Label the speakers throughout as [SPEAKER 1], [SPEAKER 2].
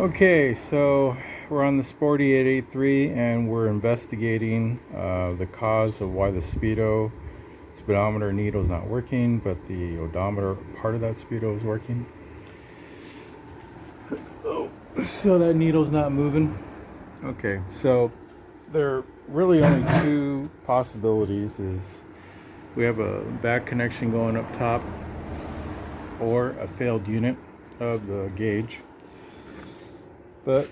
[SPEAKER 1] Okay, so we're on the Sporty 883 and we're investigating the cause of why the speedometer needle is not working, but the odometer part of that speedo is working. Oh, so that needle's not moving. Okay, so there are really only two possibilities: is we have a bad connection going up top or a failed unit of the gauge. But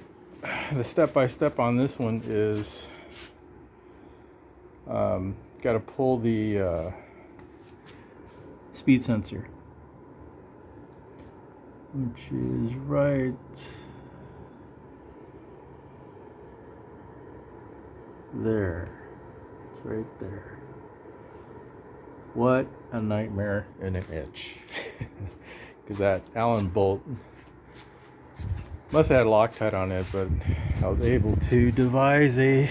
[SPEAKER 1] the step-by-step on this one is got to pull the speed sensor, which is right there. It's right there. What a nightmare and an itch. Because that Allen bolt must have had Loctite on it, but I was able to devise a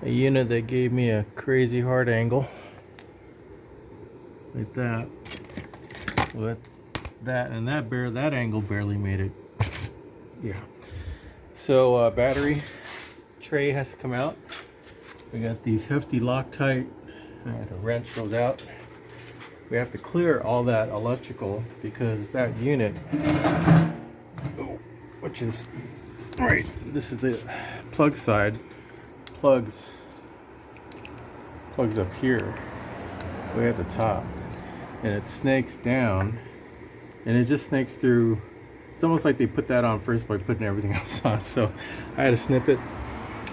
[SPEAKER 1] unit that gave me a crazy hard angle like that. With that and that angle barely made it. Yeah. So battery tray has to come out. We got these hefty Loctite. I had to wrench those out. We have to clear all that electrical because that unit, which is right, this is the plug side, plugs up here, way at the top, and it snakes down, and it just snakes through. It's almost like they put that on first by putting everything else on. So I had to snip it.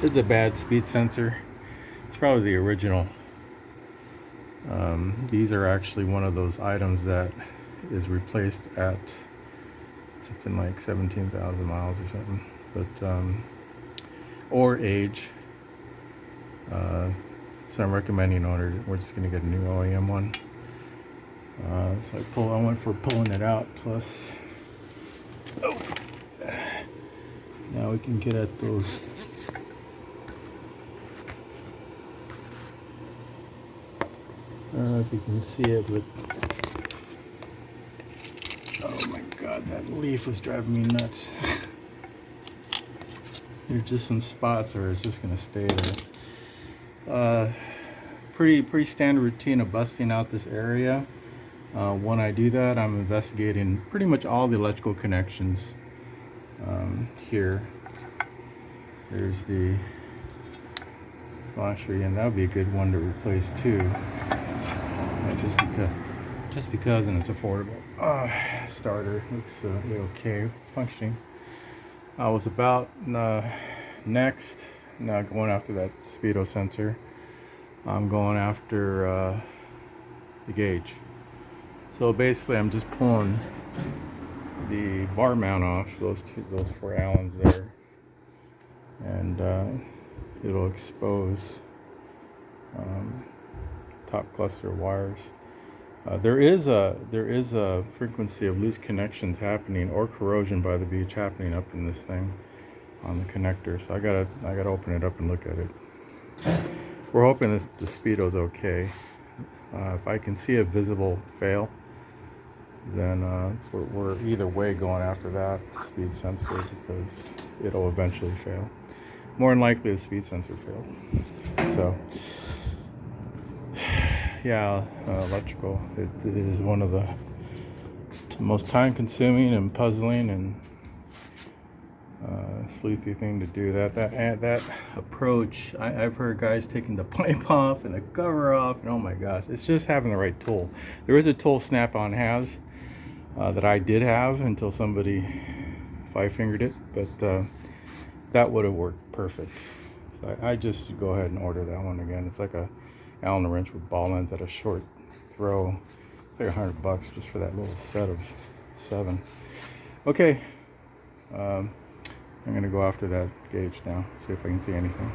[SPEAKER 1] This is a bad speed sensor. It's probably the original. These are actually one of those items that is replaced at something like 17,000 miles or something, but or age. So I'm recommending we're just going to get a new OEM one. So I went for pulling it out. Plus, now we can get at those. I don't know if you can see it, but oh my god, that leaf was driving me nuts. There's just some spots where it's just gonna stay there. Pretty standard routine of busting out this area. When I do that, I'm investigating pretty much all the electrical connections. Here, there's the flasher, and that would be a good one to replace too. Just because, and it's affordable. Starter looks okay, it's functioning. I was about next. Now going after that speedo sensor. I'm going after the gauge. So basically, I'm just pulling the bar mount off those 4 Allens there, and it'll expose top cluster wires. There is a frequency of loose connections happening, or corrosion by the beach happening up in this thing on the connector. So I gotta open it up and look at it. We're hoping the speedo's okay. If I can see a visible fail, then we're either way going after that speed sensor because it'll eventually fail. More than likely, the speed sensor failed. So. Yeah, electrical. It is one of the most time-consuming and puzzling and sleuthy thing to do. That approach. I've heard guys taking the pipe off and the cover off, and oh my gosh, it's just having the right tool. There is a tool Snap-on has that I did have until somebody 5-fingered it, but that would have worked perfect. So I just go ahead and order that one again. It's like a Allen wrench with ball ends at a short throw. It's like $100 just for that little set of 7. Okay, I'm gonna go after that gauge now, see if I can see anything.